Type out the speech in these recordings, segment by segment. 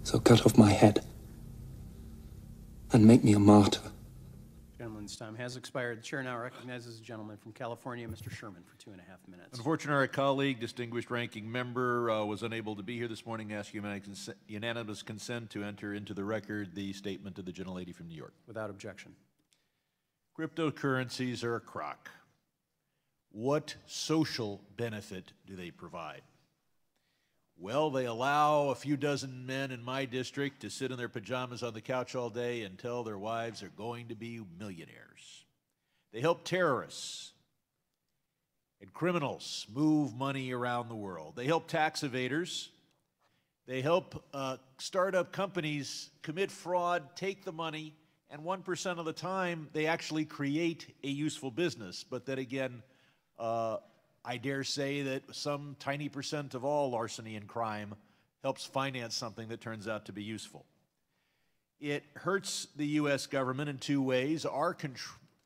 So cut off my head and make me a martyr. Gentleman's time has expired. The chair now recognizes the gentleman from California, Mr. Sherman, for 2.5 minutes. Unfortunately, our colleague, distinguished ranking member, was unable to be here this morning. Ask unanimous consent to enter into the record the statement of the gentlelady from New York. Without objection. Cryptocurrencies are a crock. What social benefit do they provide? Well, they allow a few dozen men in my district to sit in their pajamas on the couch all day and tell their wives they're going to be millionaires. They help terrorists and criminals move money around the world. They help tax evaders. They help startup companies commit fraud, take the money, and 1% of the time they actually create a useful business. But then again, I dare say that some tiny percent of all larceny and crime helps finance something that turns out to be useful. It hurts the U.S. government in two ways. Our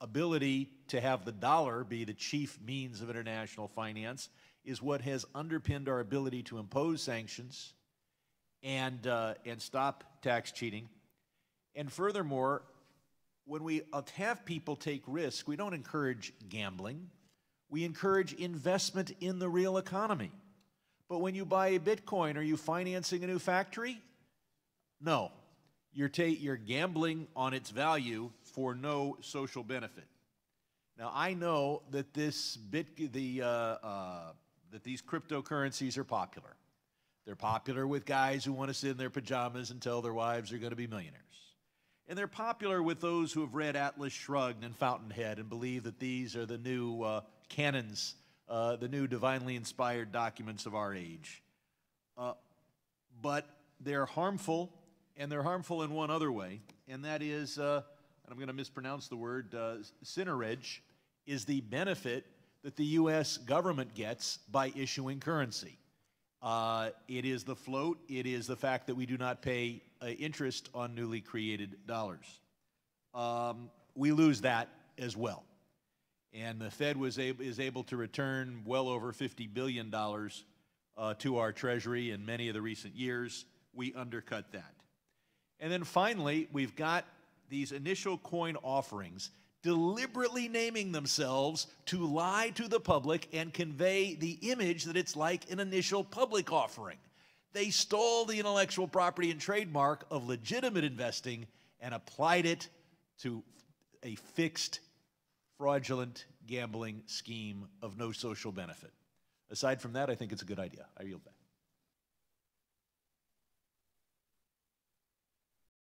ability to have the dollar be the chief means of international finance is what has underpinned our ability to impose sanctions and stop tax cheating. And furthermore, when we have people take risk, we don't encourage gambling. We encourage investment in the real economy. But when you buy a Bitcoin, are you financing a new factory? No. You're gambling on its value for no social benefit. Now, I know that these cryptocurrencies are popular. They're popular with guys who want to sit in their pajamas and tell their wives they're going to be millionaires. And they're popular with those who have read Atlas Shrugged and Fountainhead and believe that these are the new canons, the new divinely inspired documents of our age. But they're harmful, and they're harmful in one other way, and that is, and I'm going to mispronounce the word, cinerage is the benefit that the U.S. government gets by issuing currency. It is the float. It is the fact that we do not pay interest on newly created dollars. We lose that as well. And the Fed is able to return well over $50 billion to our Treasury in many of the recent years. We undercut that. And then finally, we've got these initial coin offerings deliberately naming themselves to lie to the public and convey the image that it's like an initial public offering. They stole the intellectual property and trademark of legitimate investing and applied it to a fixed, fraudulent gambling scheme of no social benefit. Aside from that, I think it's a good idea. I yield back.